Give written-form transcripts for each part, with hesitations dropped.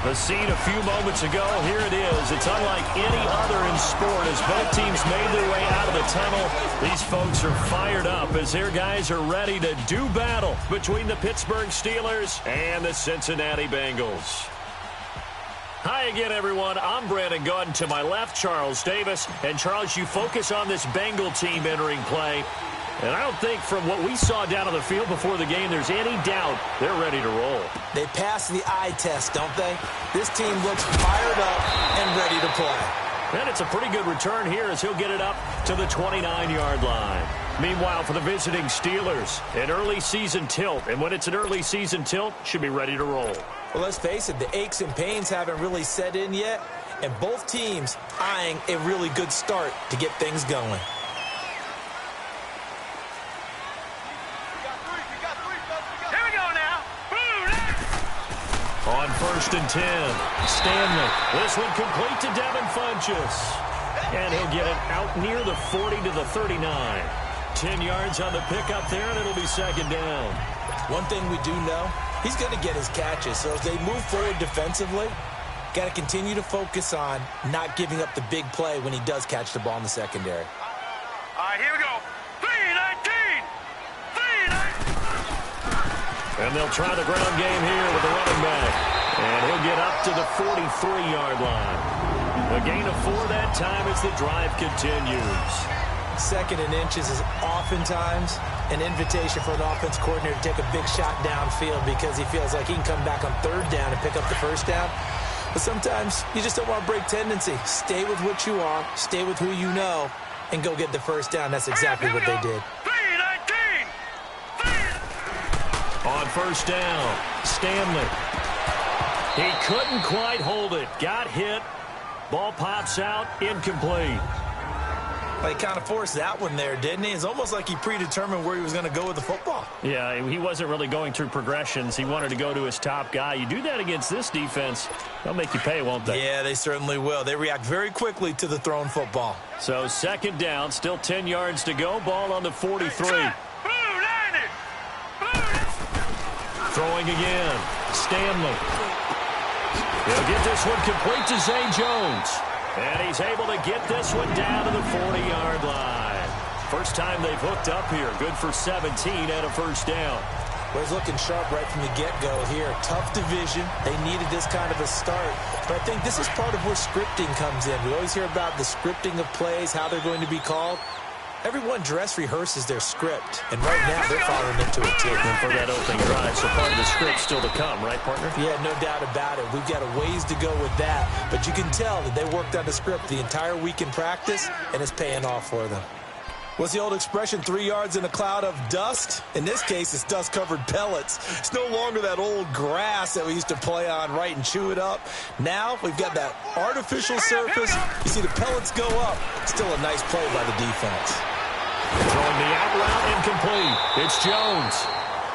The scene a few moments ago, here it is. It's unlike any other in sport as both teams made their way out of the tunnel. These folks are fired up as their guys are ready to do battle between the Pittsburgh Steelers and the Cincinnati Bengals. Hi again, everyone. I'm Brandon Gautin. To my left, Charles Davis. And, Charles, you focus on this Bengal team entering play. And I don't think from what we saw down on the field before the game there's any doubt they're ready to roll. They pass the eye test, don't they? This team looks fired up and ready to play. And it's a pretty good return here as he'll get it up to the 29-yard line. Meanwhile, for the visiting Steelers, an early season tilt. And when it's an early season tilt, should be ready to roll. Well, let's face it, the aches and pains haven't really set in yet. And both teams eyeing a really good start to get things going. On 1st and 10, Stanley. This one complete to Devin Funchess. And he'll get it out near the 40 to the 39. 10 yards on the pickup there, and it'll be second down. One thing we do know, he's going to get his catches. So as they move forward defensively, got to continue to focus on not giving up the big play when he does catch the ball in the secondary. All right, here we go. 3-19! 3-19! And they'll try the ground game here with the running back. And he'll get up to the 43-yard line. A gain of 4 that time as the drive continues. Second and inches is oftentimes an invitation for an offense coordinator to take a big shot downfield because he feels like he can come back on 3rd down and pick up the 1st down. But sometimes you just don't want to break tendency. Stay with what you are, stay with who you know, and go get the 1st down. That's exactly what they did. On 1st down, Stanley. He couldn't quite hold it. Got hit. Ball pops out, incomplete. Well, he kind of forced that one there, didn't he? It's almost like he predetermined where he was going to go with the football. Yeah, he wasn't really going through progressions. He wanted to go to his top guy. You do that against this defense, they'll make you pay, won't they? Yeah, they certainly will. They react very quickly to the thrown football. So 2nd down, still 10 yards to go. Ball on the 43. Throwing again, Stanley. He'll get this one complete to Zay Jones. And he's able to get this one down to the 40-yard line. First time they've hooked up here. Good for 17 and a 1st down. Well, he's looking sharp right from the get-go here. Tough division. They needed this kind of a start. But I think this is part of where scripting comes in. We always hear about the scripting of plays, how they're going to be called. Everyone dress rehearses their script, and right now they're following it to a T. And for that opening drive, so part of the script still to come, right, partner? Yeah, no doubt about it. We've got a ways to go with that, but you can tell that they worked on the script the entire week in practice, and it's paying off for them. What's the old expression, 3 yards in a cloud of dust? In this case, it's dust-covered pellets. It's no longer that old grass that we used to play on, right, and chew it up. Now we've got that artificial surface. You see the pellets go up. Still a nice play by the defense. Throwing the out route incomplete. It's Jones.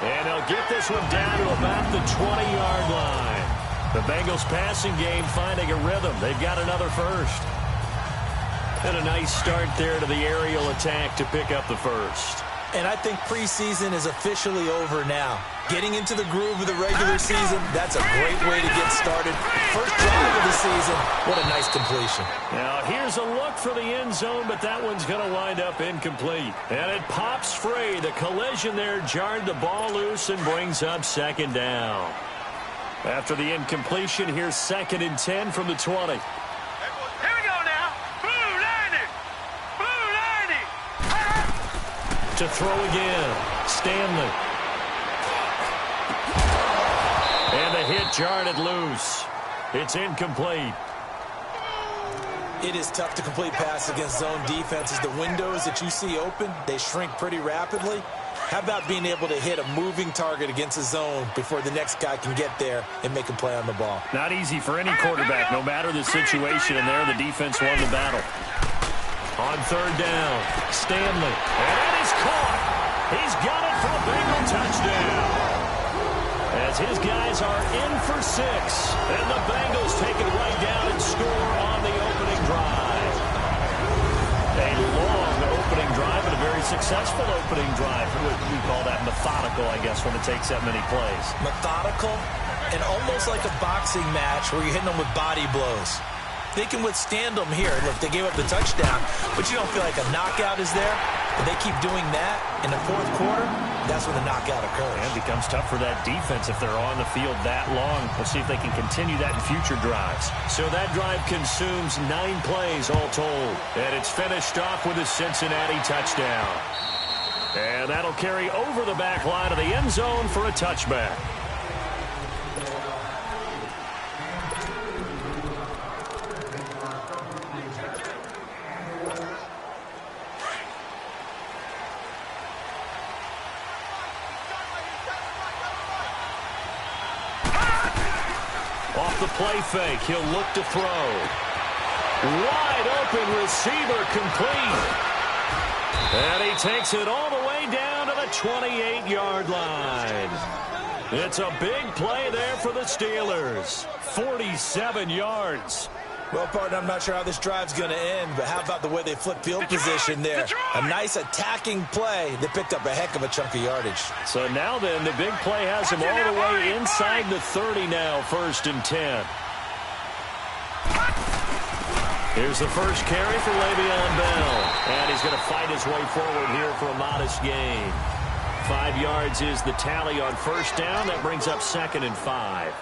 And they'll get this one down to about the 20-yard line. The Bengals passing game finding a rhythm. They've got another 1st. And a nice start there to the aerial attack to pick up the 1st. And I think preseason is officially over now. Getting into the groove of the regular season, that's a great way to get started. First drive of the season, what a nice completion. Now here's a look for the end zone, but that one's going to wind up incomplete. And it pops free. The collision there jarred the ball loose and brings up 2nd down. After the incompletion, here's 2nd and 10 from the 20. To throw again, Stanley. And the hit jarred it loose. It's incomplete. It is tough to complete passes against zone defenses. The windows that you see open, they shrink pretty rapidly. How about being able to hit a moving target against a zone before the next guy can get there and make a play on the ball? Not easy for any quarterback, no matter the situation. And there, the defense won the battle. On 3rd down, Stanley. And it is caught. He's got it for a Bengal touchdown. As his guys are in for 6. And the Bengals take it right down and score on the opening drive. A long opening drive and a very successful opening drive. We call that methodical, I guess, when it takes that many plays. Methodical and almost like a boxing match where you're hitting them with body blows. They can withstand them here. Look, they gave up the touchdown, but you don't feel like a knockout is there. But they keep doing that in the fourth quarter, that's when the knockout occurs. And it becomes tough for that defense if they're on the field that long. We'll see if they can continue that in future drives. So that drive consumes 9 plays all told. And it's finished off with a Cincinnati touchdown. And that'll carry over the back line of the end zone for a touchback. Off the play fake, he'll look to throw. Wide open receiver complete. And he takes it all the way down to the 28-yard line. It's a big play there for the Steelers. 47 yards. Well, partner, I'm not sure how this drive's going to end, but how about the way they flip field position there? A nice attacking play that picked up a heck of a chunk of yardage. So now then, the big play has him all the way inside the 30 now, 1st and 10. Here's the first carry for Le'Veon Bell. And he's going to fight his way forward here for a modest gain. 5 yards is the tally on 1st down. That brings up 2nd and 5.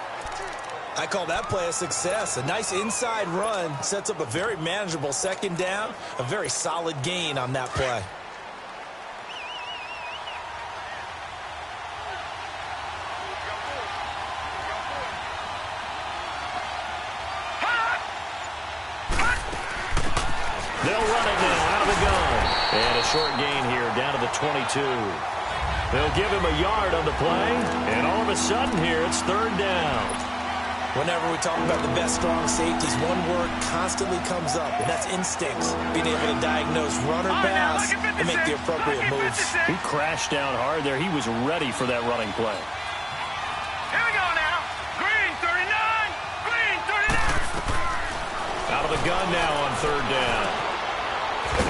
I call that play a success. A nice inside run sets up a very manageable 2nd down. A very solid gain on that play. They'll run it now out of the gun. And a short gain here down to the 22. They'll give him a yard on the play. And all of a sudden here, it's 3rd down. Whenever we talk about the best strong safeties, one word constantly comes up, and that's instincts. Being able to diagnose run or pass and make the appropriate moves. He crashed down hard there. He was ready for that running play. Here we go now. Green 39. Green 39. Out of the gun now on 3rd down.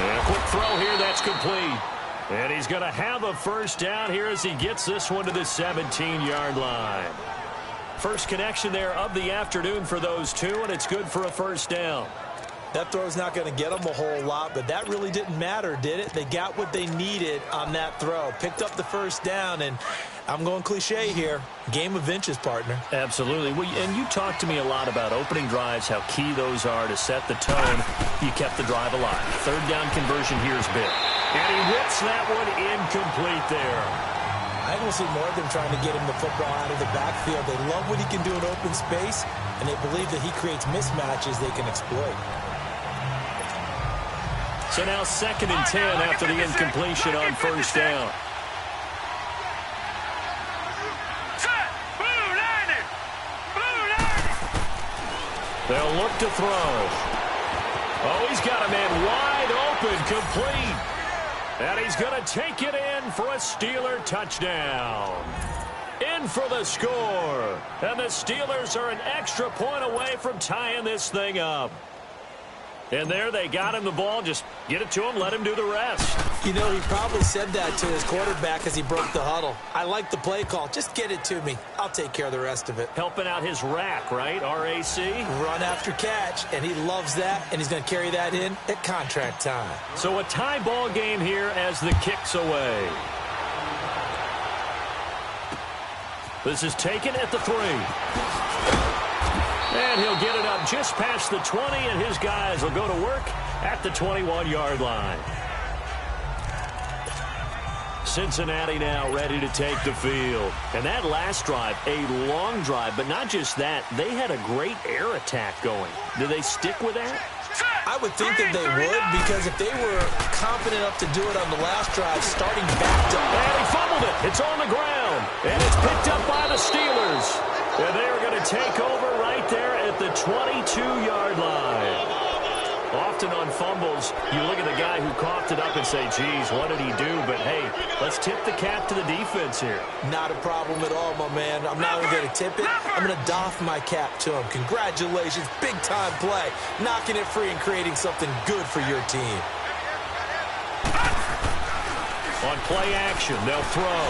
And a quick throw here. That's complete. And he's going to have a 1st down here as he gets this one to the 17-yard line. First connection there of the afternoon for those two, and it's good for a 1st down. That throw's not going to get them a whole lot, but that really didn't matter, did it? They got what they needed on that throw. Picked up the 1st down, and I'm going cliche here. Game of inches, partner. Absolutely. Well, and you talked to me a lot about opening drives, how key those are to set the tone. You kept the drive alive. 3rd down conversion here is big. And he whips that one incomplete there. I don't see more of them trying to get him the football out of the backfield. They love what he can do in open space, and they believe that he creates mismatches they can exploit. So now 2nd and 10 after the incompletion on 1st down. Set. Blue 90. Blue 90. They'll look to throw. Oh, he's got a man wide open, complete. And he's going to take it in for a Steeler touchdown. In for the score. And the Steelers are an extra point away from tying this thing up. And there they got him the ball. Just get it to him, let him do the rest. You know, he probably said that to his quarterback as he broke the huddle. I like the play call. Just get it to me. I'll take care of the rest of it. Helping out his rack, right? RAC. Run after catch, and he loves that, and he's going to carry that in at contract time. So a tie ball game here as the kick's away. This is taken at the 3. And he'll get it up just past the 20, and his guys will go to work at the 21-yard line. Cincinnati now ready to take the field. And that last drive, a long drive, but not just that. They had a great air attack going. Do they stick with that? I would think that they would, because if they were confident enough to do it on the last drive, starting back to... And he fumbled it. It's on the ground. And it's picked up by the Steelers. And they're going to take over right there at the 22-yard line. Often on fumbles, you look at the guy who coughed it up and say, geez, what did he do? But, hey, let's tip the cap to the defense here. Not a problem at all, my man. I'm not even going to tip it. I'm going to doff my cap to him. Congratulations. Big-time play. Knocking it free and creating something good for your team. On play action, they'll throw.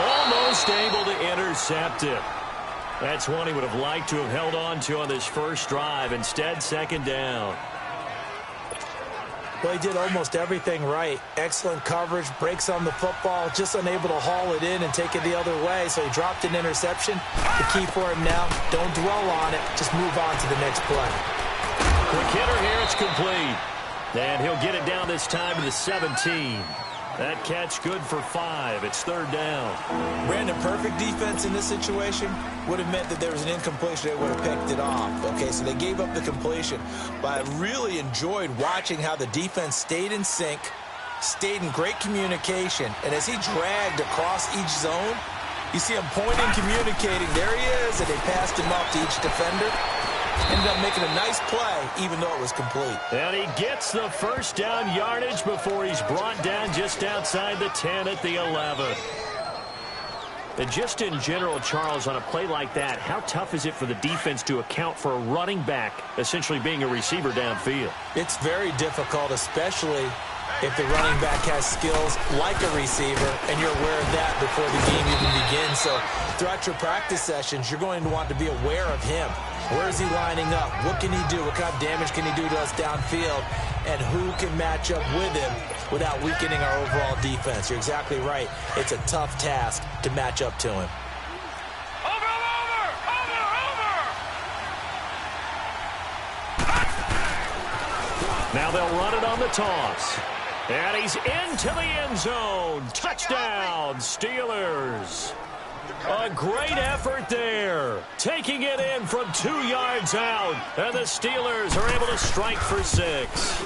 Almost able to intercept it. That's one he would have liked to have held on to on this first drive. Instead, second down. Well, he did almost everything right. Excellent coverage, breaks on the football, just unable to haul it in and take it the other way, so he dropped an interception. The key for him now, don't dwell on it, just move on to the next play. Quick hitter here, it's complete. And he'll get it down this time to the 17. That catch good for 5. It's third down. Brandon, perfect defense in this situation would have meant that there was an incompletion. They would have picked it off. Okay, so they gave up the completion. But I really enjoyed watching how the defense stayed in sync, stayed in great communication. And as he dragged across each zone, you see him pointing, communicating. There he is, and they passed him off to each defender. Ended up making a nice play, even though it was complete. And he gets the first down yardage before he's brought down just outside the 10 at the 11. And just in general, Charles, on a play like that, how tough is it for the defense to account for a running back essentially being a receiver downfield? It's very difficult, especially if the running back has skills like a receiver, and you're aware of that before the game even begins. So throughout your practice sessions, you're going to want to be aware of him. Where is he lining up? What can he do? What kind of damage can he do to us downfield? And who can match up with him without weakening our overall defense? You're exactly right. It's a tough task to match up to him. Now they'll run it on the toss. And he's into the end zone. Touchdown, Steelers. A great effort there. Taking it in from 2 yards out. And the Steelers are able to strike for 6.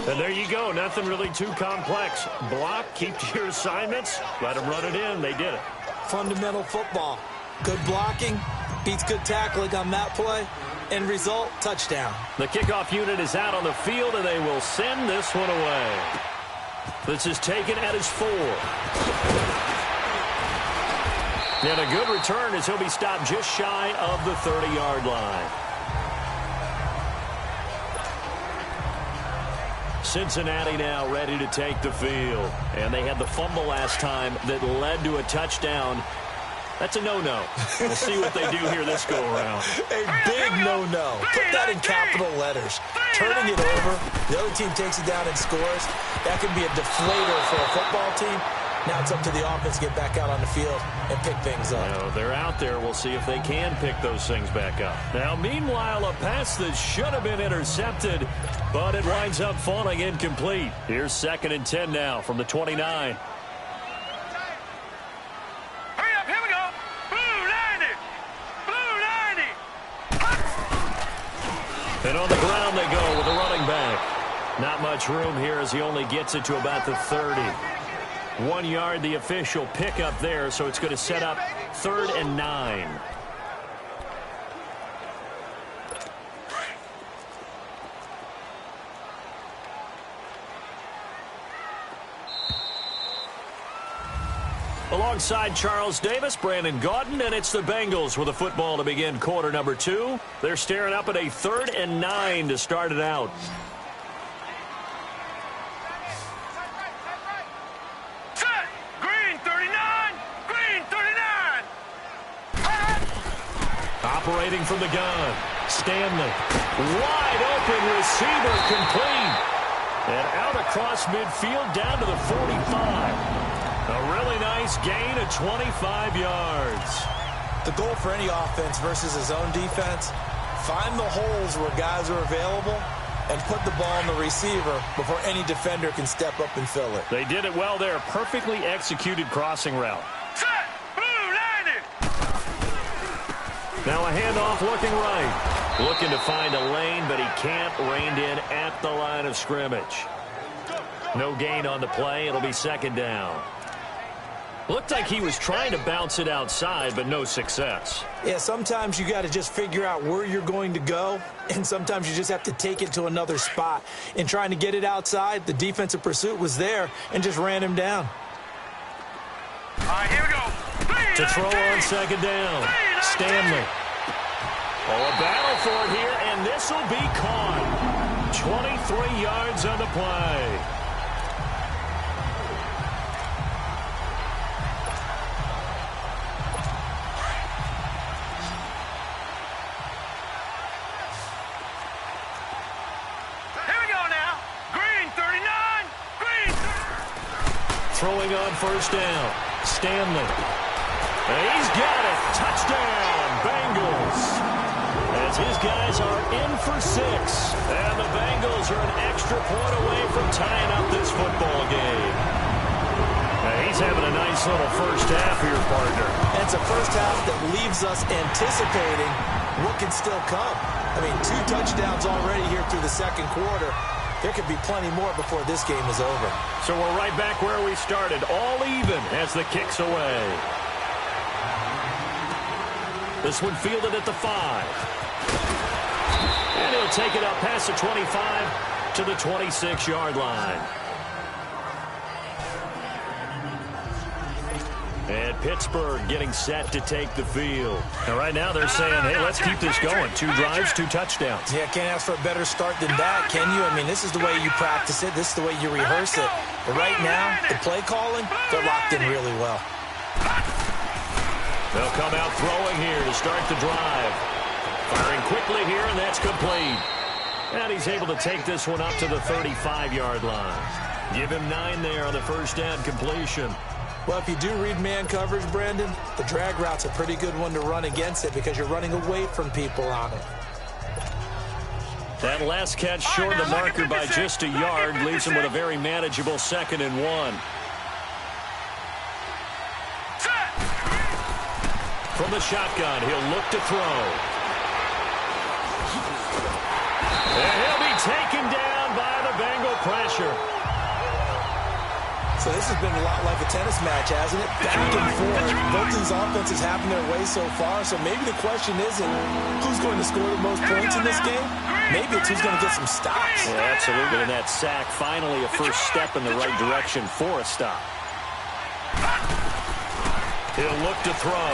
And there you go. Nothing really too complex. Block, keep to your assignments. Let them run it in. They did it. Fundamental football. Good blocking. Beats good tackling on that play. End result, touchdown. The kickoff unit is out on the field, and they will send this one away. This is taken at his 4. And a good return as he'll be stopped just shy of the 30-yard line. Cincinnati now ready to take the field. And they had the fumble last time that led to a touchdown. That's a no-no. We'll see what they do here this go-around. A big no-no. Put that in capital letters. Turning it over, the other team takes it down and scores. That can be a deflator for a football team. Now it's up to the offense to get back out on the field and pick things up. Now, they're out there. We'll see if they can pick those things back up. Now, meanwhile, a pass that should have been intercepted, but it winds up falling incomplete. Here's 2nd and 10 now from the 29. And on the ground they go with a running back. Not much room here as he only gets it to about the 30. 1 yard, the official pickup there, so it's going to set up 3rd and 9. Alongside Charles Davis, Brandon Gaudin, and it's the Bengals with a football to begin quarter number 2. They're staring up at a 3rd and 9 to start it out. Set! Green 39! Green 39! Operating from the gun. Stanley. Wide open receiver complete. And out across midfield down to the 45. A really nice gain of 25 yards. The goal for any offense versus his own defense, find the holes where guys are available and put the ball on the receiver before any defender can step up and fill it. They did it well there. Perfectly executed crossing route. Set! Blue 90! Now a handoff looking right. Looking to find a lane, but he can't. Reined in at the line of scrimmage. No gain on the play. It'll be 2nd down. Looked like he was trying to bounce it outside, but no success. Yeah, sometimes you got to just figure out where you're going to go, and sometimes you just have to take it to another spot. In trying to get it outside, the defensive pursuit was there and just ran him down. All right, here we go. To throw on 2nd down. Stanley. Oh, a battle for it here, and this will be caught. 23 yards on the play. throwing on first down. Stanley. And he's got it. Touchdown, Bengals. As his guys are in for 6. And the Bengals are an extra point away from tying up this football game. He's having a nice little first half here, partner. And it's a first half that leaves us anticipating what can still come. I mean, 2 touchdowns already here through the second quarter. There could be plenty more before this game is over. So we're right back where we started, all even as the kick's away. This one fielded at the 5. And he'll take it up past the 25 to the 26-yard line. And Pittsburgh getting set to take the field. And right now they're saying, hey, let's keep this going. 2 drives, 2 touchdowns. Yeah, can't ask for a better start than that, can you? I mean, this is the way you practice it. This is the way you rehearse it. But right now, the play calling, they're locked in really well. They'll come out throwing here to start the drive. Firing quickly here, and that's complete. And he's able to take this one up to the 35-yard line. Give him 9 there on the first down completion. Well, if you do read man coverage, Brandon, the drag route's a pretty good one to run against it because you're running away from people on it. That last catch short of the marker by just a yard leaves him with a very manageable 2nd and 1. From the shotgun, he'll look to throw. And he'll be taken down by the Bengal pressure. So this has been a lot like a tennis match, hasn't it? Back and forth. Both these offenses having their way so far. So maybe the question isn't who's going to score the most points in this game. Maybe it's who's going to get some stops. Yeah, absolutely. And that sack, finally a first step in the right direction for a stop. He'll look to throw.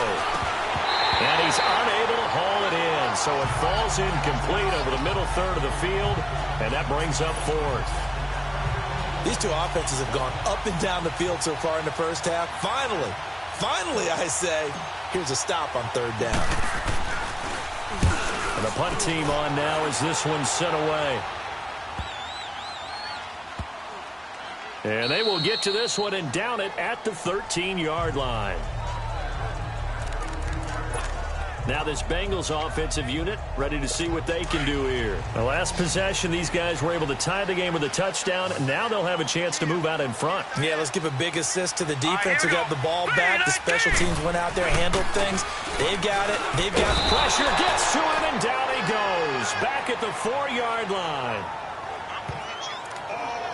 And he's unable to haul it in. So it falls incomplete over the middle third of the field. And that brings up 4th. These 2 offenses have gone up and down the field so far in the first half. Finally, I say, here's a stop on 3rd down. And the punt team on now as this one's sent away. And they will get to this one and down it at the 13-yard line. Now this Bengals offensive unit ready to see what they can do here. The last possession, these guys were able to tie the game with a touchdown. Now they'll have a chance to move out in front. Yeah, let's give a big assist to the defense who got the ball back. The special teams went out there, handled things. They've got it. They've got pressure. Gets to him, and down he goes. Back at the 4-yard line.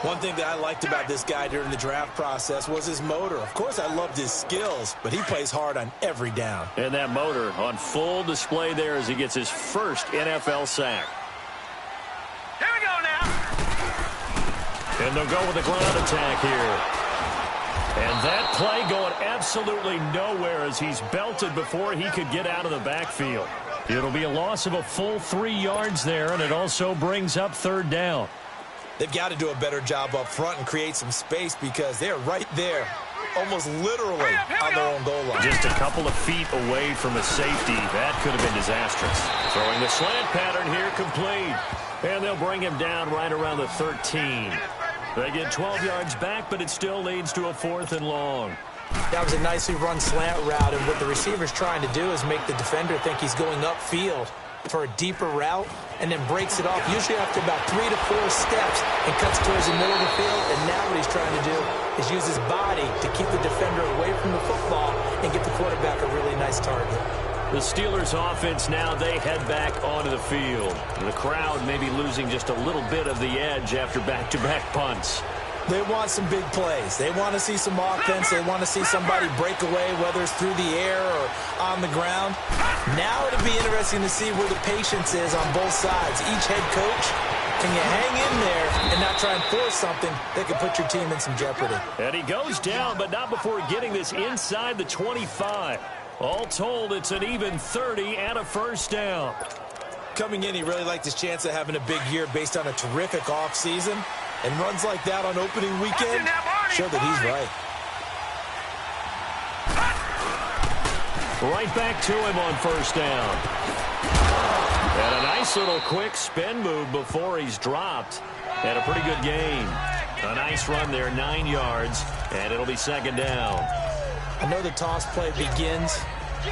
One thing that I liked about this guy during the draft process was his motor. Of course, I loved his skills, but he plays hard on every down. And that motor on full display there as he gets his first NFL sack. Here we go now. And they'll go with the ground attack here. And that play going absolutely nowhere as he's belted before he could get out of the backfield. It'll be a loss of a full 3 yards there, and it also brings up 3rd down. They've got to do a better job up front and create some space because they're right there, almost literally on their own goal line. Just a couple of feet away from a safety. That could have been disastrous. Throwing the slant pattern here complete. And they'll bring him down right around the 13. They get 12 yards back, but it still leads to a 4th and long. That was a nicely run slant route, and what the receiver's trying to do is make the defender think he's going upfield for a deeper route and then breaks it off, usually after about 3 to 4 steps, and cuts towards the middle of the field. And now what he's trying to do is use his body to keep the defender away from the football and get the quarterback a really nice target. The Steelers offense now, they head back onto the field. The crowd may be losing just a little bit of the edge after back-to-back punts. They want some big plays. They want to see some offense. They want to see somebody break away, whether it's through the air or on the ground. Now it'll be interesting to see where the patience is on both sides. Each head coach, can you hang in there and not try and force something that could put your team in some jeopardy? And he goes down, but not before getting this inside the 25. All told, it's an even 30 and a first down. Coming in, he really liked his chance of having a big year based on a terrific offseason. And runs like that on opening weekend show that he's right. Right back to him on first down. And a nice little quick spin move before he's dropped. And a pretty good gain. A nice run there, 9 yards. And it'll be second down. I know the toss play begins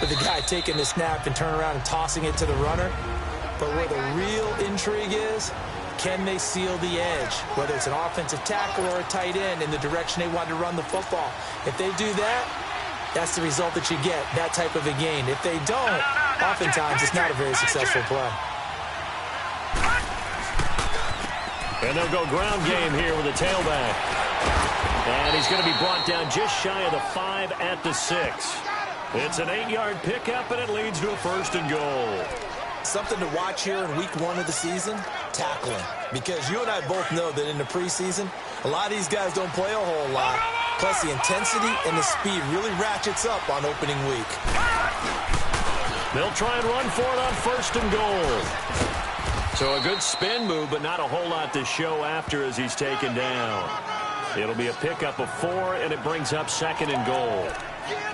with the guy taking the snap and turn around and tossing it to the runner. But where the real intrigue is, can they seal the edge? Whether it's an offensive tackle or a tight end in the direction they want to run the football. If they do that, that's the result that you get, that type of a gain. If they don't, oftentimes it's not a very successful play. And they'll go ground game here with a tailback. And he's going to be brought down just shy of the 5 at the 6. It's an 8-yard pickup, and it leads to a 1st and goal. Something to watch here in week 1 of the season, tackling. Because you and I both know that in the preseason, a lot of these guys don't play a whole lot. Plus, the intensity and the speed really ratchets up on opening week. They'll try and run for it on 1st and goal. So a good spin move, but not a whole lot to show after as he's taken down. It'll be a pickup of 4, and it brings up 2nd and goal.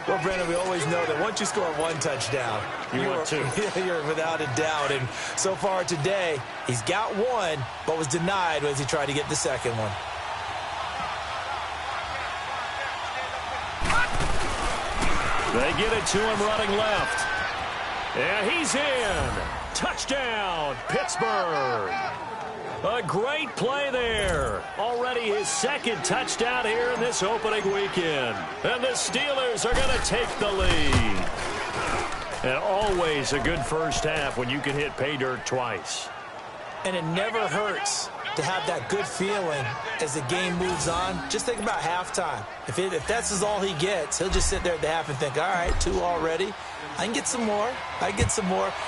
Well, Brandon, we always know that once you score 1 touchdown, want 2. You're without a doubt. And so far today, he's got 1, but was denied as he tried to get the 2nd one. They get it to him running left. And he's in. Touchdown, Pittsburgh. A great play there. Already his 2nd touchdown here in this opening weekend. And the Steelers are going to take the lead. And always a good first half when you can hit pay dirt twice. And it never hurts to have that good feeling as the game moves on. Just think about halftime. If that's all he gets, he'll just sit there at the half and think, all right, 2 already. I can get some more. And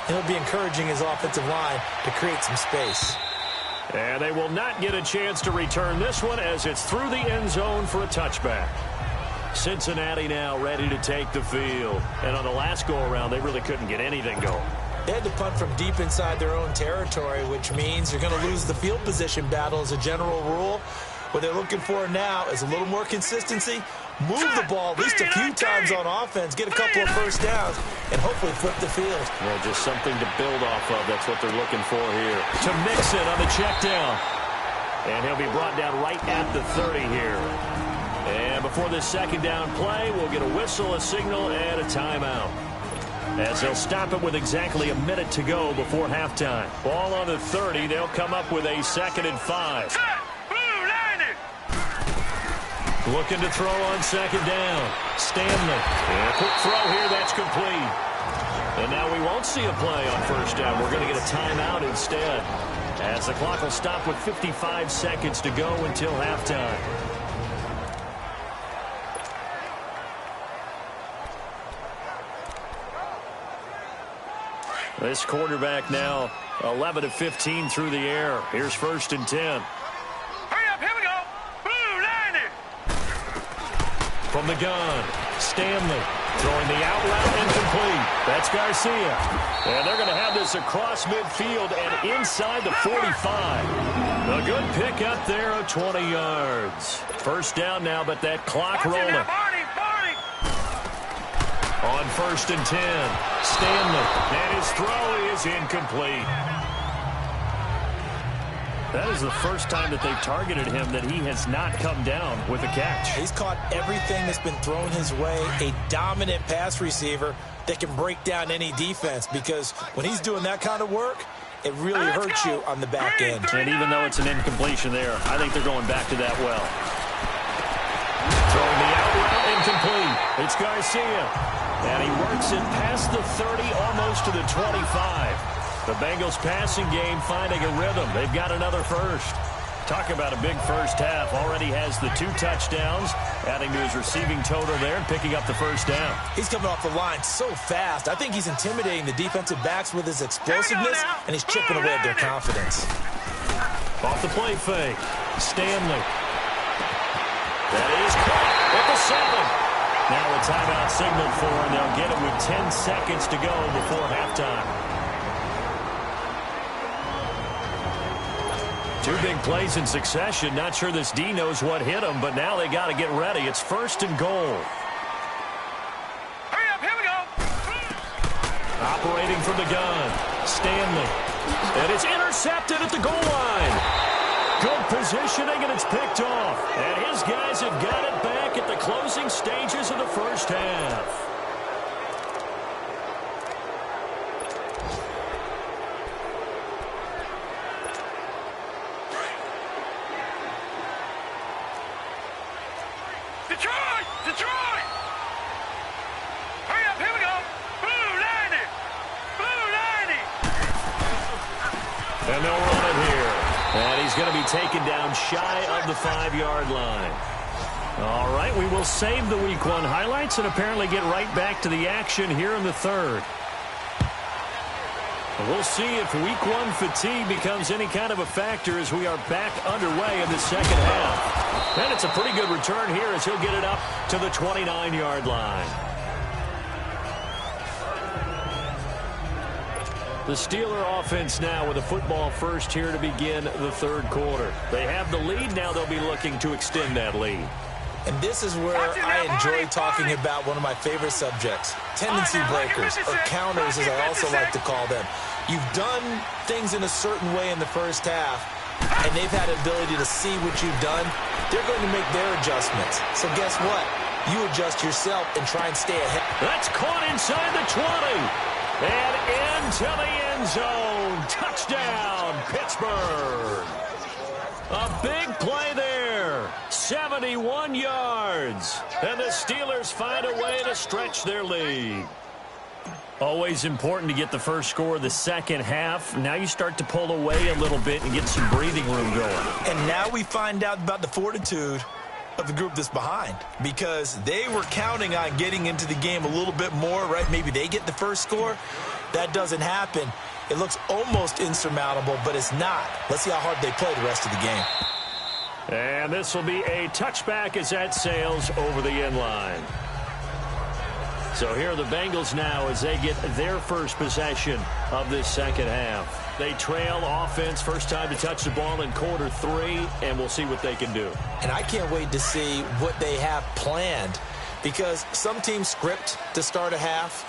he'll be encouraging his offensive line to create some space. And they will not get a chance to return this one as it's through the end zone for a touchback. Cincinnati now ready to take the field. And on the last go-around, they really couldn't get anything going. They had to punt from deep inside their own territory, which means you're going to lose the field position battle as a general rule. What they're looking for now is a little more consistency, move the ball at least a few times on offense, get a couple of first downs, and hopefully flip the field. Well, just something to build off of. That's what they're looking for here. To mix it on the check down. And he'll be brought down right at the 30 here. And before this 2nd down play, we'll get a whistle, a signal, and a timeout. As they'll stop it with exactly a minute to go before halftime. Ball on the 30. They'll come up with a 2nd and 5. Looking to throw on 2nd down. Stanley. And a quick throw here. That's complete. And now we won't see a play on 1st down. We're going to get a timeout instead. As the clock will stop with 55 seconds to go until halftime. This quarterback now 11 of 15 through the air. Here's 1st and 10. Hurry up, here we go. Blue, line it. From the gun, Stanley throwing the out route incomplete. That's Garcia. And they're going to have this across midfield and inside the 45. A good pickup there of 20 yards. 1st down now, but that clock rolling. On 1st and 10, Stanley, and his throw is incomplete. That is the first time that they've targeted him that he has not come down with a catch. He's caught everything that's been thrown his way, a dominant pass receiver that can break down any defense, because when he's doing that kind of work, it really hurts you on the back end. And even though it's an incompletion there, I think they're going back to that well. Throwing the out route incomplete. It's Garcia. And he works it past the 30, almost to the 25. The Bengals passing game finding a rhythm. They've got another first. Talk about a big first half. Already has the 2 touchdowns, adding to his receiving total there and picking up the 1st down. He's coming off the line so fast. I think he's intimidating the defensive backs with his explosiveness, and he's chipping away at their confidence. Off the play fake. Stanley. That is caught at the 7. Now a timeout signaled for, and they'll get it with 10 seconds to go before halftime. 2 big plays in succession. Not sure this D knows what hit him, but now they got to get ready. It's 1st and goal. Hurry up, here we go. Operating from the gun, Stanley. And it's intercepted at the goal line. Good positioning, and it's picked off. And his guys have got it back at the closing stages of the first half. Detroit! Detroit! Hurry up, here we go! Blue 90! Blue 90! And they'll run it here. And he's going to be taken down shy of the 5-yard line. All right, we will save the Week 1 highlights and apparently get right back to the action here in the third. And we'll see if Week 1 fatigue becomes any kind of a factor as we are back underway in the second half. And it's a pretty good return here as he'll get it up to the 29-yard line. The Steeler offense now with a football first here to begin the third quarter. They have the lead. Now they'll be looking to extend that lead. And this is where I enjoy talking about one of my favorite subjects, tendency breakers, or counters as I also like to call them. You've done things in a certain way in the first half, and they've had an ability to see what you've done. They're going to make their adjustments. So guess what? You adjust yourself and try and stay ahead. That's caught inside the 20. And into the end zone. Touchdown, Pittsburgh. A big play there. 71 yards. And the Steelers find a way to stretch their lead. Always important to get the first score of the second half. Now you start to pull away a little bit and get some breathing room going. And now we find out about the fortitude of the group that's behind, because they were counting on getting into the game a little bit more, right? Maybe they get the first score. That doesn't happen. It looks almost insurmountable, but it's not. Let's see how hard they play the rest of the game. And this will be a touchback as that sails over the end line. So here are the Bengals now as they get their first possession of this second half. They trail offense, first time to touch the ball in quarter 3, and we'll see what they can do. And I can't wait to see what they have planned, because some teams script to start a half.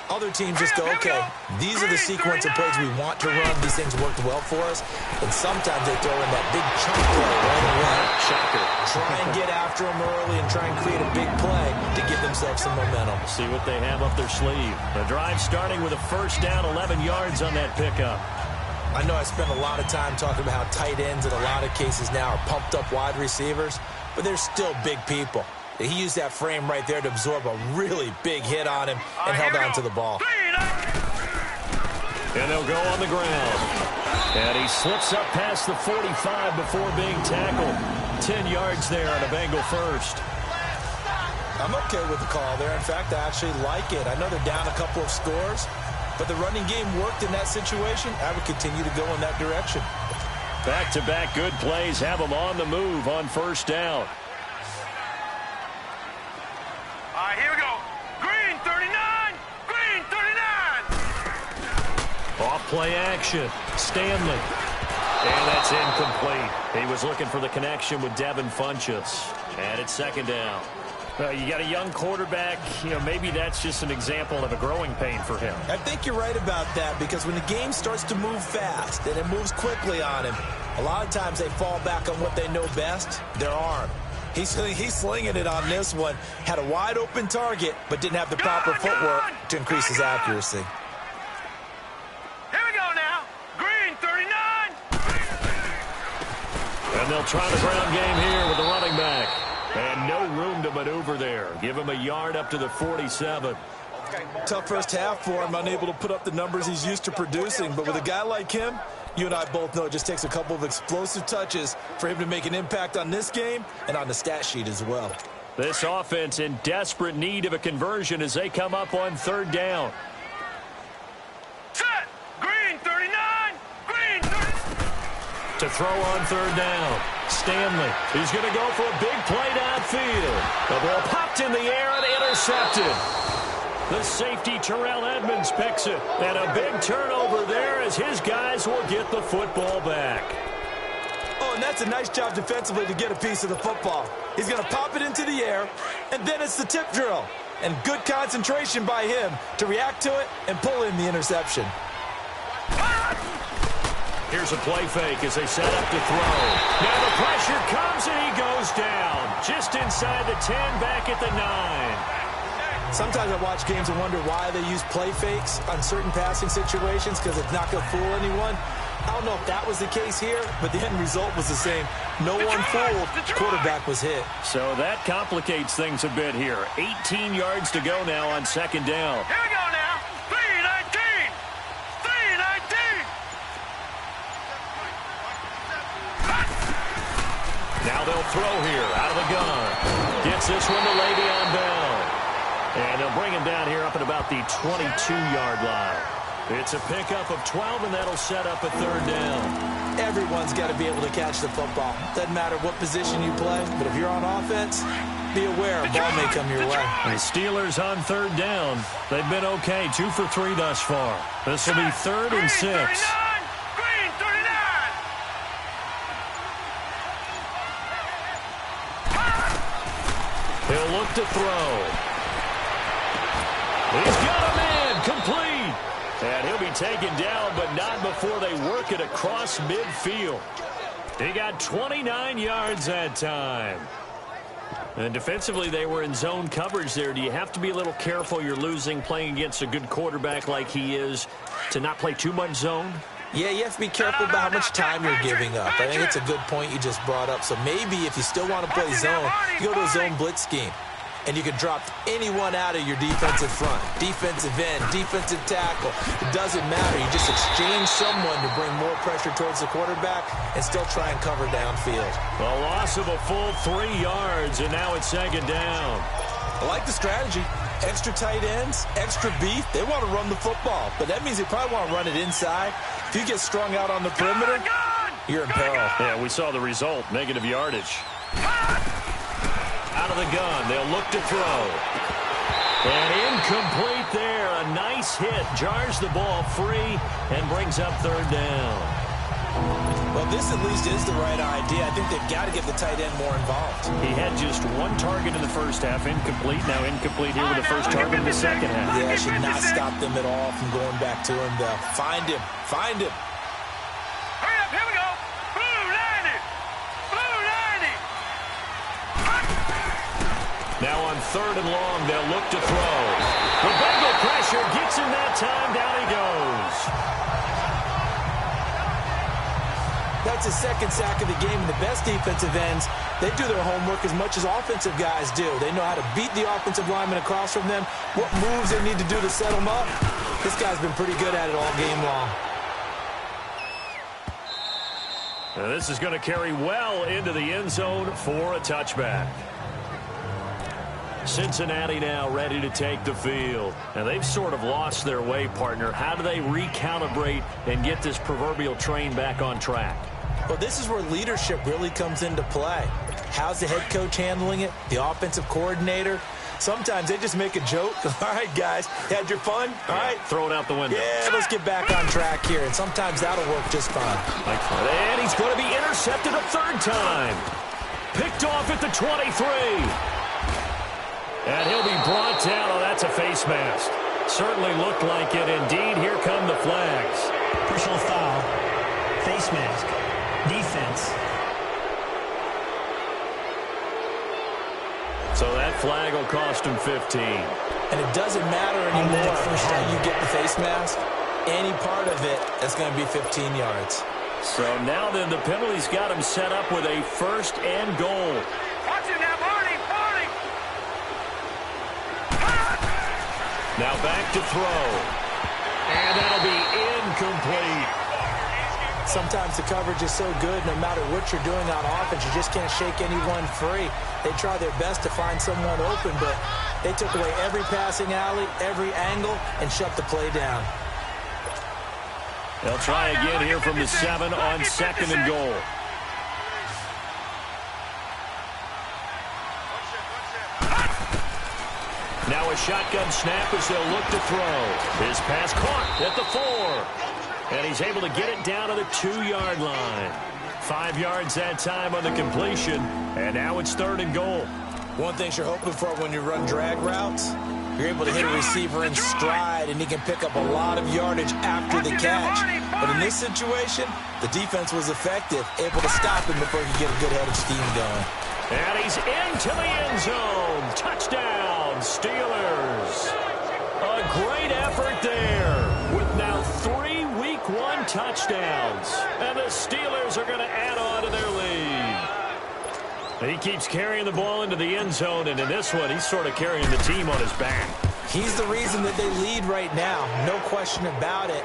Other teams just go, okay, these are the sequence of plays we want to run. These things worked well for us. And sometimes they throw in that big chunk play right away. Shocker. Try and get after them early and try and create a big play to give themselves some momentum. See what they have up their sleeve. The drive starting with a first down, 11 yards on that pickup. I know I spend a lot of time talking about how tight ends in a lot of cases now are pumped up wide receivers, but they're still big people. He used that frame right there to absorb a really big hit on him and held on to the ball. And they'll go on the ground. And he slips up past the 45 before being tackled. 10 yards there on a Bengal first. I'm okay with the call there. In fact, I actually like it. I know they're down a couple of scores, but the running game worked in that situation. I would continue to go in that direction. Back-to-back good plays have them on the move on first down. All right, here we go. Green 39. Green 39. Off play action. Stanley. And that's incomplete. He was looking for the connection with Devin Funchess. And it's second down. You got a young quarterback. Maybe that's just an example of a growing pain for him. I think you're right about that, because when the game starts to move fast and it moves quickly on him, a lot of times they fall back on what they know best, their arm. He's slinging it on this one. Had a wide open target, but didn't have the proper footwork to increase his accuracy. Here we go now. Green 39. And they'll try the ground game here with the running back. And no room to maneuver there. Give him a yard up to the 47. Tough first half for him, unable to put up the numbers he's used to producing. But with a guy like him, you and I both know it just takes a couple of explosive touches for him to make an impact on this game and on the stat sheet as well. This offense in desperate need of a conversion as they come up on third down. Set. Green 39. Green 39. To throw on third down. Stanley. He's going to go for a big play downfield. The ball popped in the air and intercepted. The safety, Terrell Edmonds, picks it. And a big turnover there as his guys will get the football back. Oh, and that's a nice job defensively to get a piece of the football. He's going to pop it into the air, and then it's the tip drill. And good concentration by him to react to it and pull in the interception. Here's a play fake as they set up to throw. Now the pressure comes and he goes down. Just inside the 10, back at the 9. Sometimes I watch games and wonder why they use play fakes on certain passing situations because it's not going to fool anyone. I don't know if that was the case here, but the end result was the same. No one fooled. Quarterback was hit. So that complicates things a bit here. 18 yards to go now on second down. Here we go now. 3-19. 3-19. Now they'll throw here out of the gun. Gets this one to Le'Veon Bell. And they'll bring him down here up at about the 22-yard line. It's a pickup of 12, and that'll set up a third down. Everyone's got to be able to catch the football. Doesn't matter what position you play, but if you're on offense, be aware a ball may come your way. The Steelers on third down. They've been okay, 2 for 3 thus far. This will be 3rd and 6. Green 39. He'll look to throw. He's got a man, complete. And he'll be taken down, but not before they work it across midfield. He got 29 yards that time. And defensively, they were in zone coverage there. Do you have to be a little careful? You're losing, playing against a good quarterback like he is, to not play too much zone? Yeah, you have to be careful about how much time you're giving up. I think it's a good point you just brought up. So maybe if you still want to play zone, you go to a zone blitz scheme. And you can drop anyone out of your defensive front. Defensive end, defensive tackle. It doesn't matter. You just exchange someone to bring more pressure towards the quarterback and still try and cover downfield. A loss of a full 3 yards, and now it's second down. I like the strategy. Extra tight ends, extra beef. They want to run the football, but that means they probably want to run it inside. If you get strung out on the perimeter, you're in peril. Yeah, we saw the result, negative yardage. Out of the gun, they'll look to throw. And incomplete there. A nice hit. Jars the ball free and brings up third down. Well, this at least is the right idea. I think they've got to get the tight end more involved. He had just 1 target in the first half. Incomplete. Now incomplete here with the first target in the second half. Yeah, should not stop them at all from going back to him, though. Find him. Find him. Hurry up. Here we go. Blue 90. Blue 90. Now on third and long, they'll look to throw. The Bengal pressure gets him that time. Down he goes. That's his second sack of the game. And the best defensive ends, they do their homework as much as offensive guys do. They know how to beat the offensive lineman across from them, what moves they need to do to set them up. This guy's been pretty good at it all game long. Now this is going to carry well into the end zone for a touchback. Cincinnati now ready to take the field. And they've sort of lost their way, partner. How do they recalibrate and get this proverbial train back on track? Well, this is where leadership really comes into play. How's the head coach handling it? The offensive coordinator? Sometimes they just make a joke. All right, guys, had your fun? All right. Throw it out the window. Yeah, let's get back on track here. And sometimes that'll work just fine. And he's going to be intercepted a third time. Picked off at the 23. And he'll be brought down. Oh, that's a face mask. Certainly looked like it. Indeed, here come the flags. Personal foul. Face mask. Defense. So that flag will cost him 15. And it doesn't matter anymore how you get the face mask. Any part of it, that's going to be 15 yards. So now then, the penalty's got him set up with a 1st and goal. Watch it now, Barney. Barney. Now back to throw. And that'll be incomplete. Sometimes the coverage is so good, no matter what you're doing on offense, you just can't shake anyone free. They try their best to find someone open, but they took away every passing alley, every angle, and shut the play down. They'll try again here from the 7 on 2nd and goal. Now a shotgun snap as they'll look to throw. His pass caught at the 4. And he's able to get it down to the 2-yard line. 5 yards that time on the completion. And now it's 3rd and goal. One thing you're hoping for when you run drag routes, You're able to hit a receiver in stride, and he can pick up a lot of yardage after the catch. But in this situation, the defense was effective, able to stop him before he could get a good head of steam going. And he's into the end zone. Touchdown, Steelers. A great effort there with now 3 Week 1 touchdowns. And the Steelers are going to add on to their lead. He keeps carrying the ball into the end zone, and in this one, he's sort of carrying the team on his back. He's the reason that they lead right now, no question about it.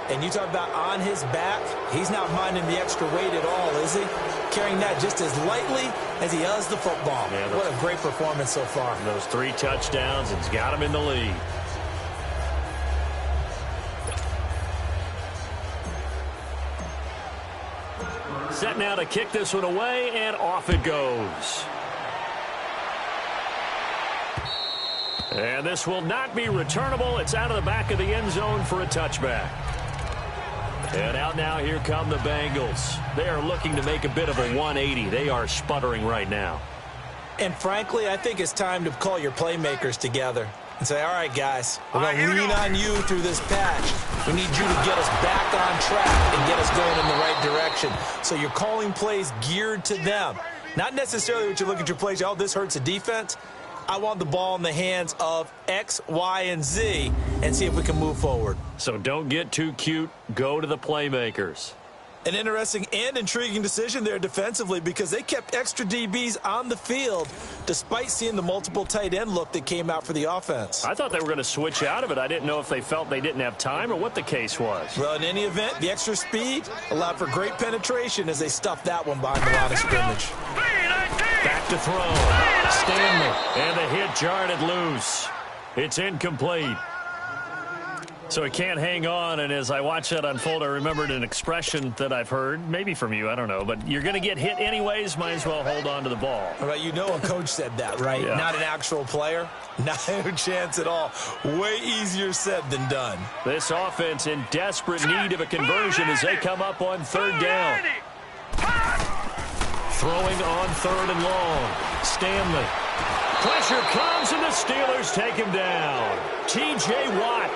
And you talk about on his back, he's not minding the extra weight at all, is he? Carrying that just as lightly as he does the football. Yeah, what a great performance so far. Those 3 touchdowns, it's got him in the lead. Set now to kick this one away, and off it goes. And this will not be returnable. It's out of the back of the end zone for a touchback. And out now, here come the Bengals. They are looking to make a bit of a 180. They are sputtering right now. And frankly, I think it's time to call your playmakers together and say, all right, guys, we're going to lean on you through this patch. We need you to get us back on track and get us going in the right direction. So you're calling plays geared to them. Not necessarily what you look at your plays, oh, this hurts the defense. I want the ball in the hands of X, Y, and Z and see if we can move forward. So don't get too cute. Go to the playmakers. An interesting and intriguing decision there defensively because they kept extra DBs on the field despite seeing the multiple tight end look that came out for the offense. I thought they were going to switch out of it. I didn't know if they felt they didn't have time or what the case was. Well, in any event, the extra speed allowed for great penetration as they stuffed that one behind the line of scrimmage. Back to throw. Stanley. And the hit jarred it loose. It's incomplete. So he can't hang on, and as I watch that unfold, I remembered an expression that I've heard, maybe from you, I don't know, but you're going to get hit anyways, might as well hold on to the ball. Right, you know a coach said that, right? Yeah. Not an actual player. Not a chance at all. Way easier said than done. This offense in desperate need of a conversion as they come up on 3rd down. Throwing on 3rd and long. Stanley. Pressure comes, and the Steelers take him down. T.J. Watt.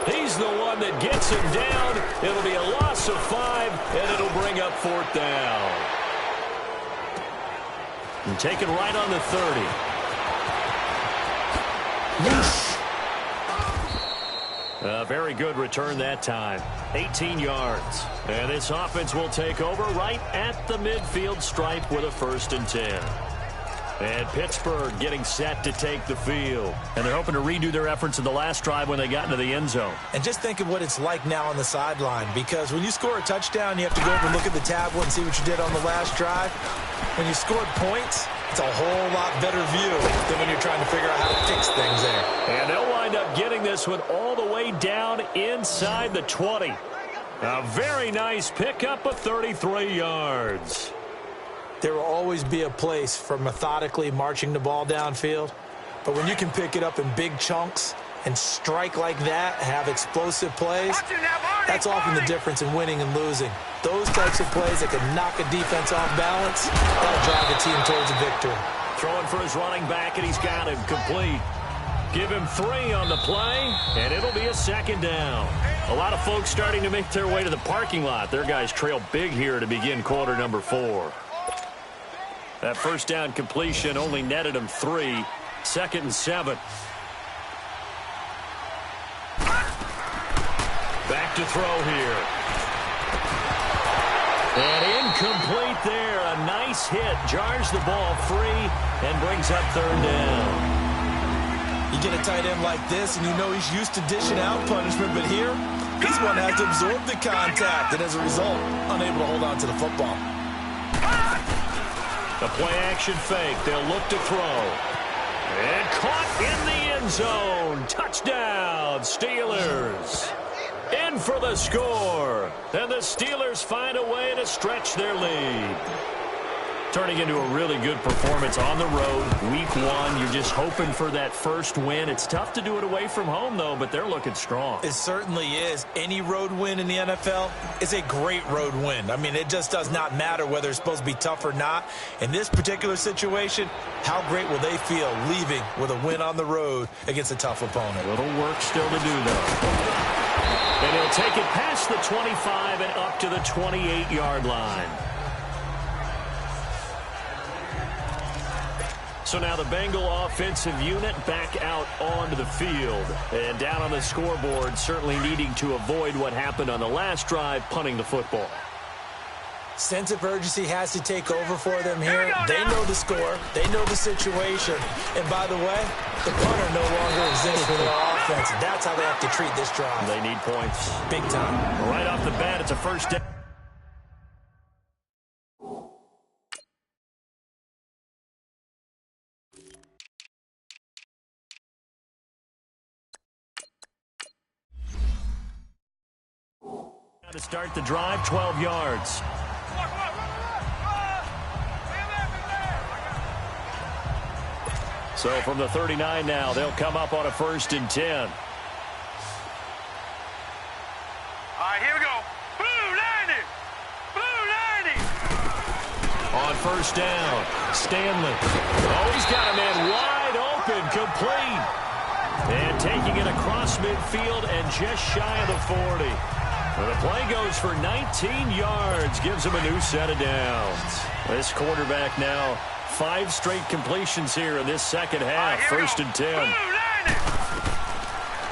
He's the one that gets him down. It'll be a loss of 5, and it'll bring up 4th down. And taken right on the 30. A very good return that time. 18 yards. And this offense will take over right at the midfield stripe with a 1st and 10. And Pittsburgh getting set to take the field. And they're hoping to redo their efforts in the last drive when they got into the end zone. And just think of what it's like now on the sideline. Because when you score a touchdown, you have to go over and look at the tablet and see what you did on the last drive. When you scored points, it's a whole lot better view than when you're trying to figure out how to fix things there. And they'll wind up getting this one all the way down inside the 20. A very nice pickup of 33 yards. There will always be a place for methodically marching the ball downfield. But when you can pick it up in big chunks and strike like that, have explosive plays, that's often the difference in winning and losing. Those types of plays that can knock a defense off balance, that'll drive the team towards a victory. Throwing for his running back, and he's got him complete. Give him 3 on the play, and it'll be a 2nd down. A lot of folks starting to make their way to the parking lot. Their guys trail big here to begin quarter number 4. That 1st down completion only netted him 3. 2nd and 7. Back to throw here. And incomplete there. A nice hit. Jars the ball free and brings up 3rd down. You get a tight end like this, and you know he's used to dishing out punishment, but here, he's one that has to absorb the contact, and as a result, unable to hold on to the football. The play-action fake. They'll look to throw. And caught in the end zone. Touchdown, Steelers. In for the score. And the Steelers find a way to stretch their lead. Turning into a really good performance on the road, week one. You're just hoping for that first win. It's tough to do it away from home, though, but they're looking strong. It certainly is. Any road win in the NFL is a great road win. I mean, it just does not matter whether it's supposed to be tough or not. In this particular situation, how great will they feel leaving with a win on the road against a tough opponent? A little work still to do, though. And he'll take it past the 25 and up to the 28-yard line. So now the Bengal offensive unit back out onto the field. And down on the scoreboard, certainly needing to avoid what happened on the last drive, punting the football. Sense of urgency has to take over for them here. They know the score. They know the situation. And by the way, the punter no longer exists for their offense. That's how they have to treat this drive. They need points. Big time. Right off the bat, it's a first down. To start the drive, 12 yards. So from the 39 now, they'll come up on a 1st and 10. All right, here we go. Blue 90. Blue 90. On 1st down, Stanley. Oh, he's got a man wide open, complete. And taking it across midfield and just shy of the 40. Well, the play goes for 19 yards, gives him a new set of downs. This quarterback now, 5 straight completions here in this second half. 1st and 10.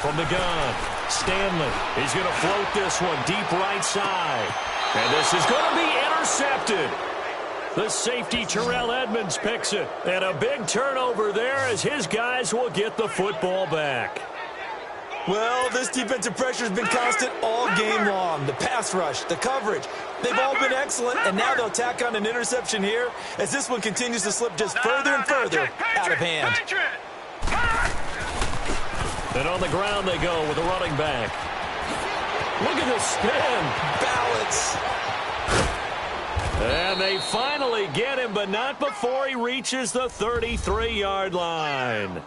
From the gun, Stanley. He's going to float this one deep right side. And this is going to be intercepted. The safety, Terrell Edmonds, picks it. And a big turnover there as his guys will get the football back. Well, this defensive pressure has been constant all game long. The pass rush, the coverage, they've all been excellent, and now they'll tack on an interception here as this one continues to slip just further and further out of hand. And on the ground they go with a running back. Look at the spin. Balance. And they finally get him, but not before he reaches the 33-yard line.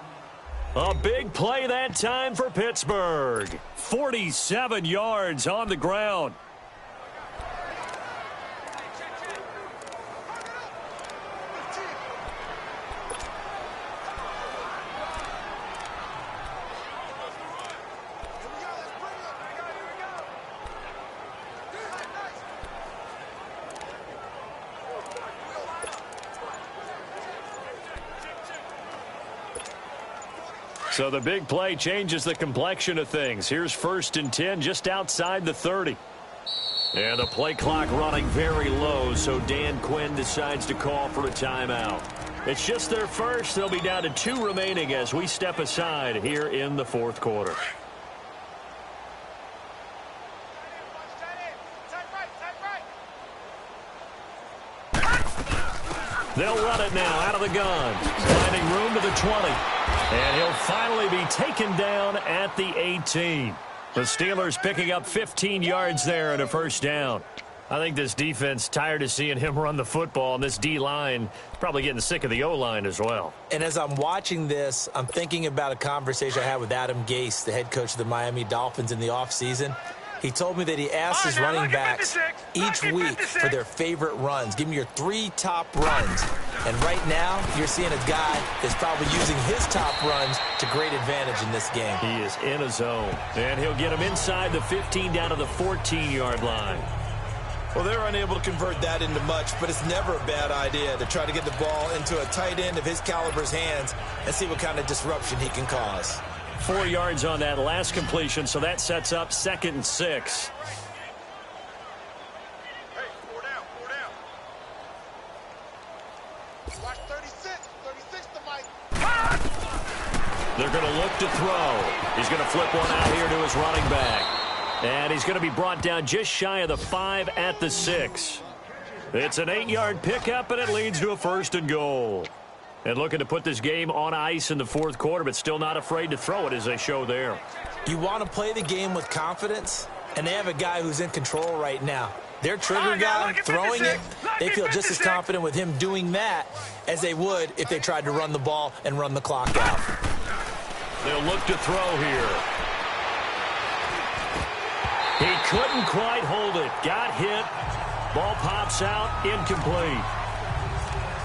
A big play that time for Pittsburgh. 47 yards on the ground. So the big play changes the complexion of things. Here's 1st and 10 just outside the 30. And the play clock running very low, so Dan Quinn decides to call for a timeout. It's just their first. They'll be down to 2 remaining as we step aside here in the 4th quarter. They'll run it now out of the gun. Finding room to the 20. And he'll finally be taken down at the 18. The Steelers picking up 15 yards there and a 1st down. I think this defense tired of seeing him run the football, and this D-line probably getting sick of the O-line as well. And as I'm watching this, I'm thinking about a conversation I had with Adam Gase, the head coach of the Miami Dolphins in the offseason. He told me that he asked his running backs each week for their favorite runs. Give me your 3 top runs. And right now, you're seeing a guy that's probably using his top runs to great advantage in this game. He is in a zone. And he'll get him inside the 15 down to the 14-yard line. Well, they're unable to convert that into much, but it's never a bad idea to try to get the ball into a tight end of his caliber's hands and see what kind of disruption he can cause. 4 yards on that last completion, so that sets up 2nd and 6. Hey, 4 down, 4 down. Watch 36 to Mike. They're going to look to throw. He's going to flip one out here to his running back. And he's going to be brought down just shy of the 5 at the 6. It's an 8-yard pickup, and it leads to a 1st and goal. And looking to put this game on ice in the 4th quarter, but still not afraid to throw it as they show there. You want to play the game with confidence, and they have a guy who's in control right now. Their trigger guy throwing it, they feel just as confident with him doing that as they would if they tried to run the ball and run the clock out. They'll look to throw here. He couldn't quite hold it. Got hit. Ball pops out, incomplete.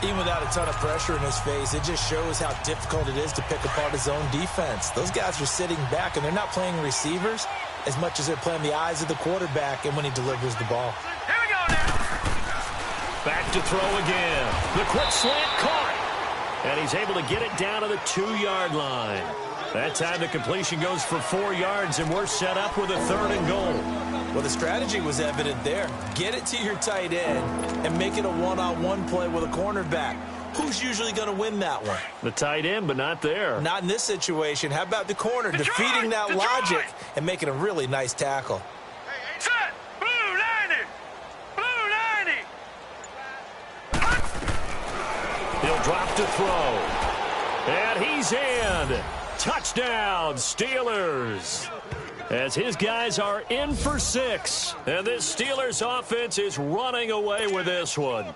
Even without a ton of pressure in his face, it just shows how difficult it is to pick apart his own defense. Those guys are sitting back, and they're not playing receivers as much as they're playing the eyes of the quarterback and when he delivers the ball. Here we go now. Back to throw again. The quick slant caught. And he's able to get it down to the 2-yard line. That time the completion goes for 4 yards, and we're set up with a 3rd and goal. Well, the strategy was evident there. Get it to your tight end and make it a one-on-one play with a cornerback. Who's usually going to win that one? The tight end, but not there. Not in this situation. How about the corner defeating that logic and making a really nice tackle? Set. Blue 90. Blue 90. He'll drop to throw. And he's in. Touchdown, Steelers. As his guys are in for 6. And this Steelers offense is running away with this one.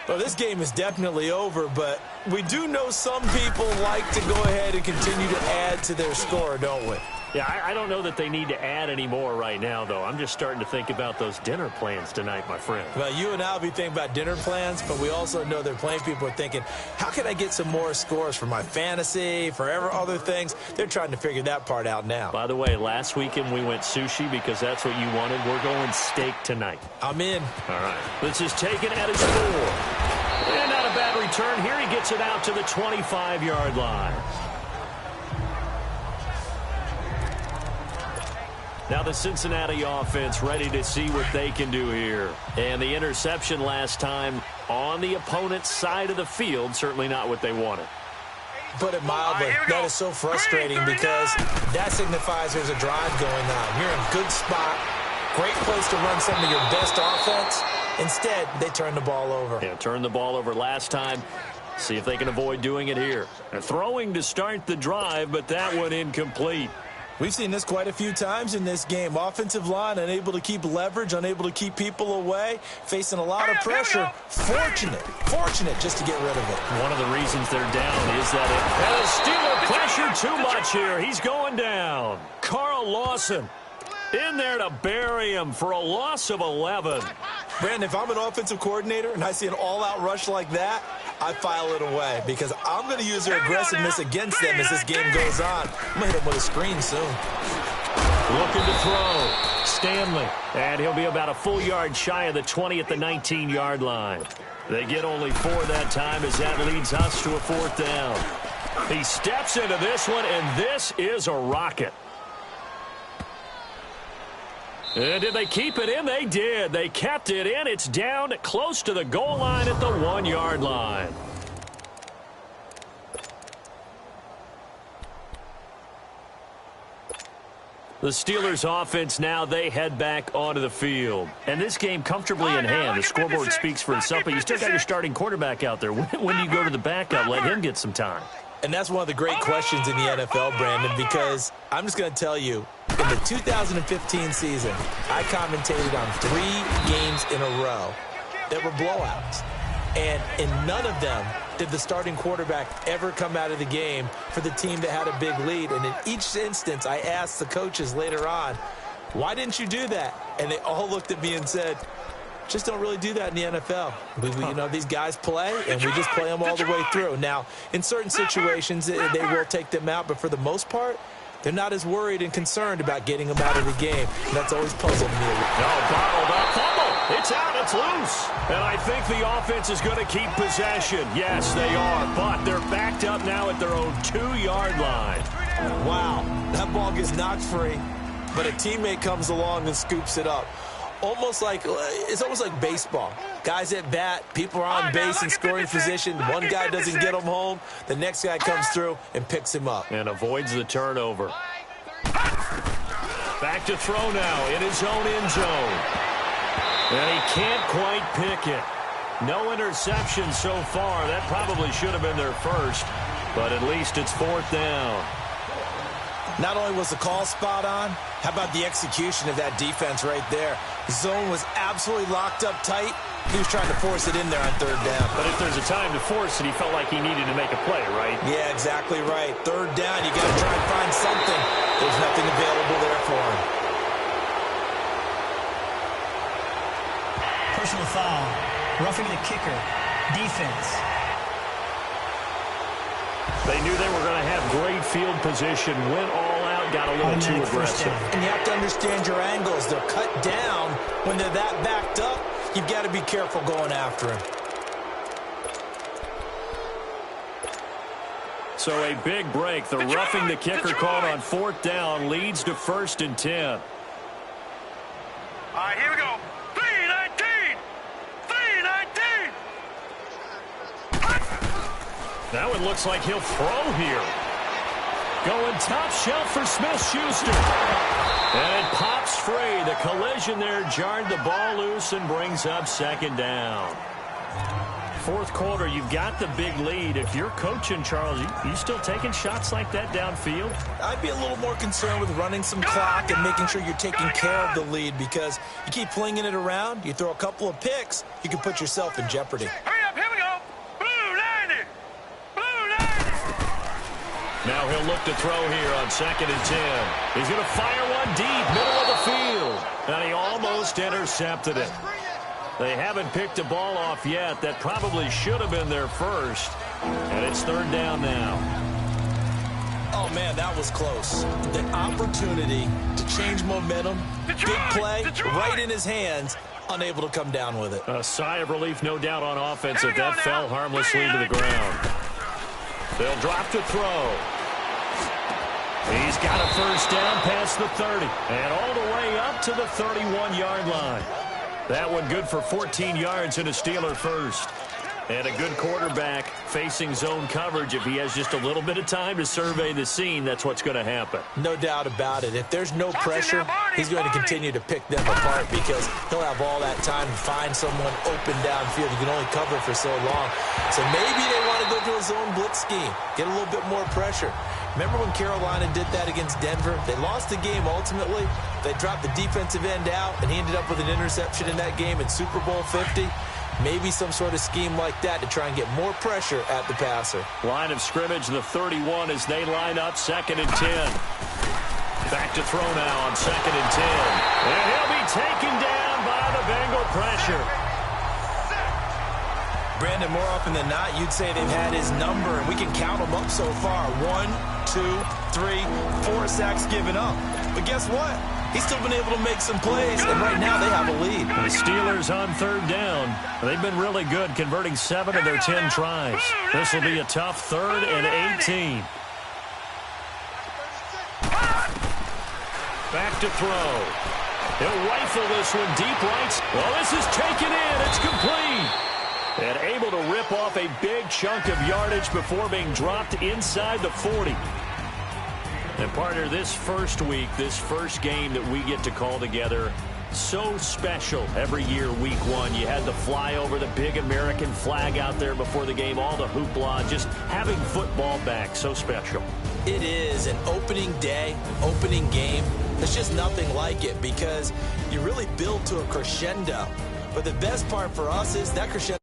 Well, this game is definitely over, but we do know some people like to go ahead and continue to add to their score, don't we? Yeah, I don't know that they need to add any more right now, though. I'm just starting to think about those dinner plans tonight, my friend. Well, you and I will be thinking about dinner plans, but we also know there are plenty of people are thinking, how can I get some more scores for my fantasy, for other things? They're trying to figure that part out now. By the way, last weekend we went sushi because that's what you wanted. We're going steak tonight. I'm in. All right. This is taken at his 4. And not a bad return here. He gets it out to the 25-yard line. Now the Cincinnati offense ready to see what they can do here. And the interception last time on the opponent's side of the field, certainly not what they wanted. Put it mildly, that is so frustrating because that signifies there's a drive going on. You're in a good spot, great place to run some of your best offense. Instead, they turn the ball over. Yeah, turned the ball over last time. See if they can avoid doing it here. They're throwing to start the drive, but that one incomplete. We've seen this quite a few times in this game. Offensive line unable to keep leverage, unable to keep people away, facing a lot of pressure. Fortunate just to get rid of it. One of the reasons they're down is that it Steeler pressure too much here. He's going down. Carl Lawson in there to bury him for a loss of 11. Brandon, if I'm an offensive coordinator and I see an all-out rush like that, I file it away because I'm going to use their aggressiveness against them as this game goes on. I'm going to hit them with a screen soon. Looking to throw. Stanley. And he'll be about a full yard shy of the 20 at the 19-yard line. They get only 4 that time as that leads us to a 4th down. He steps into this one, and this is a rocket. And did they keep it in? They did. They kept it in. It's down close to the goal line at the 1-yard line. The Steelers offense now, they head back onto the field. And this game comfortably in hand. The scoreboard speaks for itself, but you still got your starting quarterback out there. When do you go to the backup? Let him get some time. And that's one of the great questions in the NFL, Brandon, because I'm just going to tell you, in the 2015 season, I commentated on 3 games in a row that were blowouts. And in none of them did the starting quarterback ever come out of the game for the team that had a big lead. And in each instance, I asked the coaches later on, why didn't you do that? And they all looked at me and said, just don't really do that in the NFL. You know, these guys play, and we just play them all the way through. Now, in certain situations, they will take them out, but for the most part, they're not as worried and concerned about getting them out of the game. And that's always puzzled me a little. Oh, bottled up. Fumble. It's out. It's loose. And I think the offense is going to keep possession. Yes, they are. But they're backed up now at their own 2-yard line. Wow. That ball gets knocked free, but a teammate comes along and scoops it up. It's almost like baseball. Guys at bat, people are on base in scoring position. One guy doesn't get him home. The next guy comes through and picks him up. And avoids the turnover. Back to throw now in his own end zone. And he can't quite pick it. No interception so far. That probably should have been their first. But at least it's 4th down. Not only was the call spot on, how about the execution of that defense right there? The zone was absolutely locked up tight. He was trying to force it in there on third down. But if there's a time to force it, he felt like he needed to make a play, right? Yeah, exactly right. Third down, you got to try and find something. There's nothing available there for him. Personal foul. Roughing the kicker. Defense. They knew they were going to have great field position, went all out, got a little too aggressive. And you have to understand your angles. They're cut down. When they're that backed up, you've got to be careful going after him. So a big break. The roughing the kicker called on fourth down leads to 1st and 10. All right, here we go. 3-19. 3-19. That one looks like he'll throw here. Going top shelf for Smith-Schuster. And it pops free. The collision there jarred the ball loose and brings up 2nd down. Fourth quarter, you've got the big lead. If you're coaching, Charles, you still taking shots like that downfield? I'd be a little more concerned with running some clock and making sure you're taking care of the lead, because you keep flinging it around, you throw a couple of picks, you can put yourself in jeopardy. Hurry up, here we go. Blue 90. Blue 90. Now he'll look to throw here on 2nd and 10. He's going to fire one deep, middle of the field. And he almost intercepted it. They haven't picked a ball off yet. That probably should have been their first. And it's 3rd down now. Oh, man, that was close. The opportunity to change momentum, big play, right in his hands, unable to come down with it. A sigh of relief, no doubt, on offense that that fell harmlessly to the ground. They'll drop to throw. He's got a 1st down past the 30 and all the way up to the 31-yard line. That one good for 14 yards and a Steeler first. And a good quarterback facing zone coverage. If he has just a little bit of time to survey the scene, that's what's going to happen. No doubt about it. If there's no pressure, he's going to continue to pick them apart, because he'll have all that time to find someone open downfield. He can only cover for so long. So maybe they want to go to a zone blitz scheme, get a little bit more pressure. Remember when Carolina did that against Denver? They lost the game ultimately. They dropped the defensive end out, and he ended up with an interception in that game in Super Bowl 50. Maybe some sort of scheme like that to try and get more pressure at the passer. Line of scrimmage, the 31, as they line up 2nd and 10. Back to throw now on 2nd and 10. And he'll be taken down by the Bengal pressure. Brandon, more often than not, you'd say they've had his number, and we can count them up so far. 1, 2, 3, 4 sacks given up. But guess what? He's still been able to make some plays, and right now they have a lead. The Steelers on 3rd down. They've been really good, converting 7 of their 10 tries. This will be a tough 3rd and 18. Back to throw. He'll rifle this one deep right. Well, this is taken in. It's complete. And able to rip off a big chunk of yardage before being dropped inside the 40. And partner, this first week, this first game that we get to call together, so special every year, week 1. You had the flyover, the big American flag out there before the game, all the hoopla, just having football back, so special. It is an opening day, opening game. There's just nothing like it, because you really build to a crescendo. But the best part for us is that crescendo